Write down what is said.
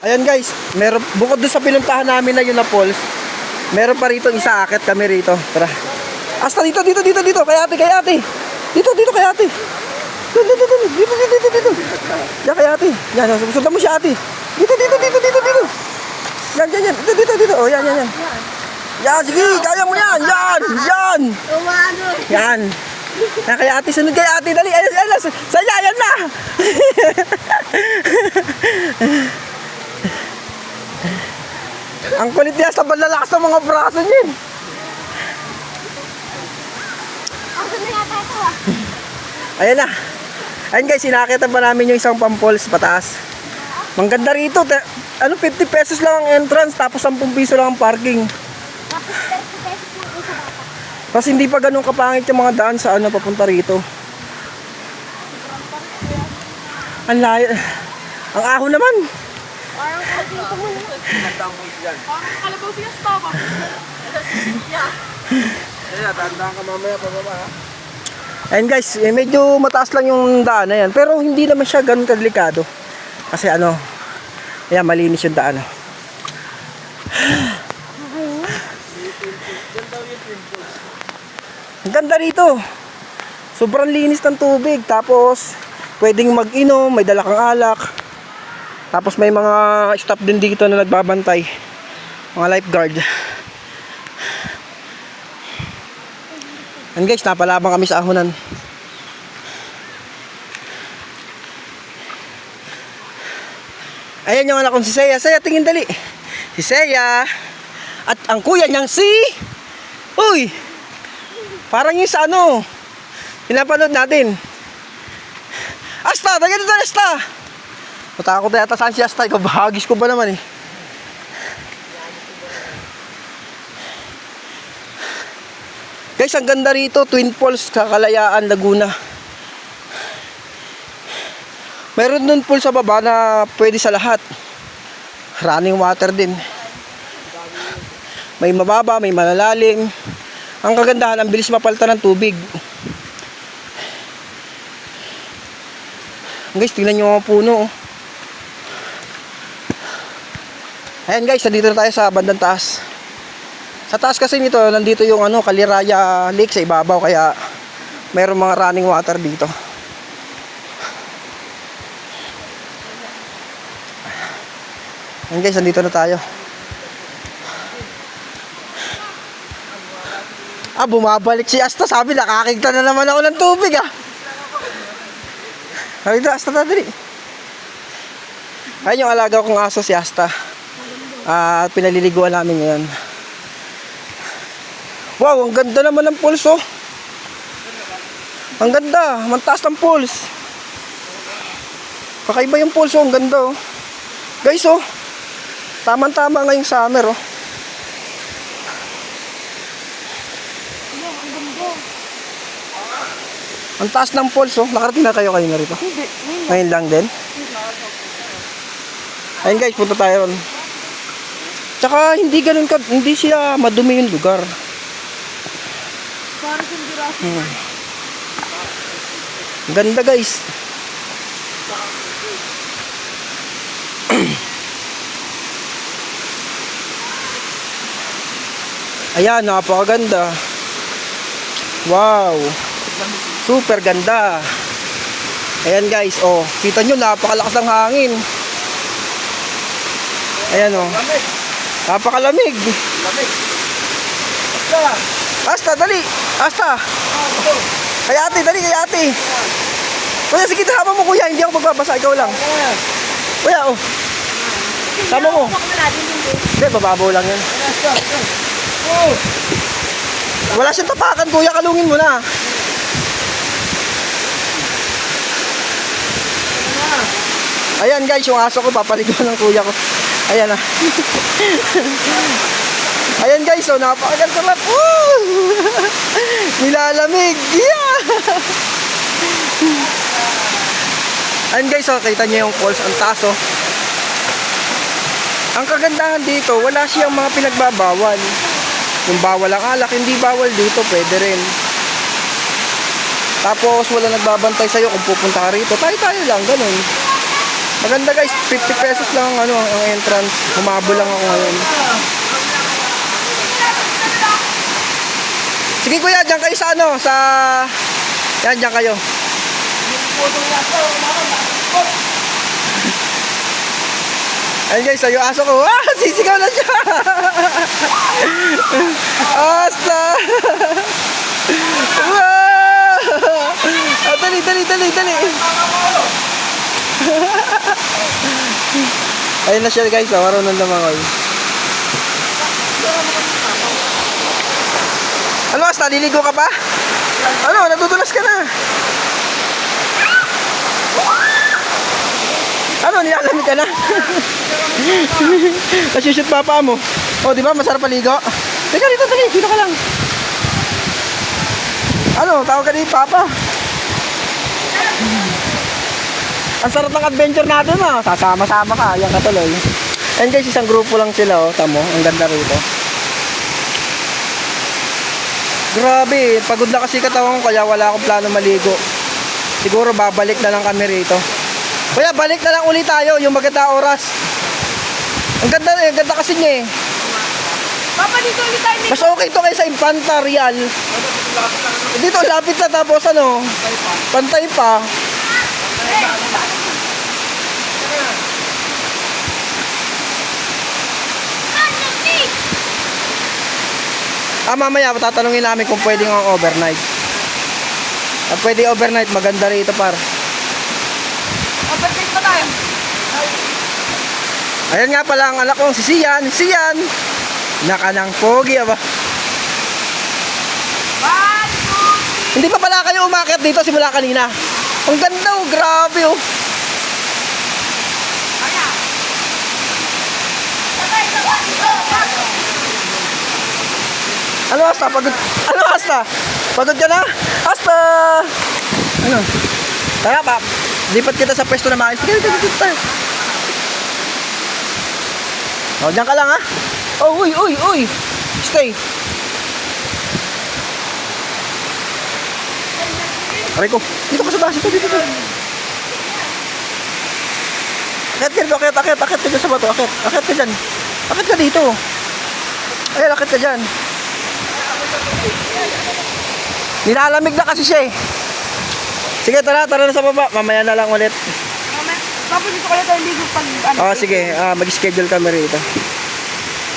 Ayan guys, meron bukod doon sa pinuntahan namin na yun na falls, meron pa rito isa, akit kami rito. Tara. Asta dito kay ate. Dito kay ate. Dito. Diyan kay ate. Yan, sundan mo siya ate. Dito. Yan. Dito. Oh, yan. Yan, sige, kaya mo yan. Yan. Yan. Yan kay ate, sunod kay ate, dali. Ayan, saya, yan na. Ang kulit niya sa balalakas ng mga braso niya. Ayan na. Ayan guys, inakitan pa namin yung isang pampols pataas. Mangganda rito. 50 pesos lang ang entrance, tapos 10 piso lang ang parking. Tapos hindi pa ganun kapangit yung mga daan sa papunta rito. Ang layo. Ang ahon naman. Parang dito mo na. Parang kalabaw siya sa taba. Ayan, tandaan ka mamaya pababa ha. Ayan guys, medyo mataas lang yung daan na yan. Pero hindi naman siya ganun kadelikado. Kasi ayan, malinis yung daan. Ang ganda rito. Sobrang linis ng tubig. Tapos, pwedeng mag-inom, may dala kang alak. Tapos may mga staff din dito na nagbabantay. Mga lifeguard. And guys, napalabang kami sa ahonan. Ayan yung anak kong si Seya. Seya, tingin dali. Si Seya. At ang kuya niyang si... Uy! Parang yung sa pinapanood natin. Asta! Taga dito, Asta! Matakot na yata saan si Asta. Kabahagis ko ba naman eh. Guys, ang ganda rito. Twin Falls, Kakalayaan, Laguna. Mayroon dun pool sa baba na pwede sa lahat. Running water din. May mababa, may malalalim. Ang kagandahan, ang bilis mapalitan ng tubig. Guys, tingnan nyo mga puno. Ayan guys, nandito na tayo sa bandang taas. Sa taas kasi nito, nandito yung Kaliraya Lake sa ibabaw. Kaya mayroong mga running water dito. Ayan guys, nandito na tayo. Bumabalik si Asta. Sabi, nakakigta na naman ako ng tubig Sabi ito, Asta, dali. Ayan yung alaga kong aso, si Asta. At pinaliliguan namin ngayon. Wow, ang ganda naman ng pulse Ang ganda, mantaas ng pulse. Kakaiba yung pulse ang ganda Guys tamang-tama ngayong summer Ang taas ng pulse Nakarating na kayo na rito? Hindi. Ngayon lang din? Ayun guys, punta tayo ron. Tsaka hindi siya madumi yung lugar. Parang sundiraso. Ganda guys. Ayan, napakaganda. Wow. Super ganda. Ayan guys, kita nyo, napakalakas ng hangin. Ayan napakalamig. Asta, dali. Asta. Kay ate, dali kay ate. Kuya, sige, haba mo kuya, hindi ako magbabasa, ikaw lang. Kuya, sama mo. Hindi, bababaw lang yan. Wala siyang tapakan kuya, kalungin mo na. Ayan guys, yung aso ko, papaliguan ng kuya ko. Ayan Ayan guys, napakaganda. Nilalamig. Yeah! Ayan guys, kita nyo yung falls, ang taas Ang kagandahan dito, wala siyang mga pinagbabawal. Yung bawal ang alak, hindi bawal dito, pwede rin. Tapos wala nagbabantay sa'yo kung pupunta ka rito. Tayo lang, ganun. Maganda guys, 50 pesos lang ang ang entrance. Humabol lang ako ngayon. Sige kuya, diyan kayo sa sa... Yan, diyan kayo. Ayun guys, yung aso ko. Ah, sisigaw na siya. Asta. Wow. Ah, dali. Ayun na siya guys, marunong lumangoy. Ano, Asta, liligo ka pa? Ano, natutulas ka na. Ano, nilalamig ka na? Nasushoot papa mo. O, di ba, masarap paligo? Teka, dito ka lang. Ano, tawag ka ni Papa. Ang sarap ng adventure natin, ah. Sasama-sama ka, yan ka tuloy. And guys, isang grupo lang sila, oh. Tamo, ang ganda rito. Grabe, pagod na kasi katawan ko, kaya wala akong plano maligo. Siguro babalik na lang kami rito. Kuya, balik na lang ulit tayo, yung maganda oras. Ang ganda kasi niya eh. Papa, dito ulit tayo. Mas okay to kaysa Infanta Real. Dito lapit na tapos ano, pantay pa. Mamaya tatanungin namin kung pwedeng ang overnight. Pwede overnight, maganda rito par. Overnight pa tayo. Ayan nga pala ang anak kong si Sian. Naka ng pogi aba. Hindi pa pala kayo umakyat dito simula kanina. Ang ganda oh, grabe oh. Ano Asta? Pagod? Ano Asta? Pagod ka na? Asta! Ano? Tara pa. Lipat kita sa pwesto na maayos. Sige, dito. O, dyan ka lang ha. Oh, uy. Stay. Aray ko. Dito ka sa taas. Dito. Akit ka dyan sa bato. Akit ka dyan. Akit ka dito. Ayan, akit ka dyan. Nilalamig na kasi siya eh. Sige, tara na sa baba. Mamaya na lang ulit. Papa, dito kayo tayo ligo pag ano. Sige, mag-schedule kami rito.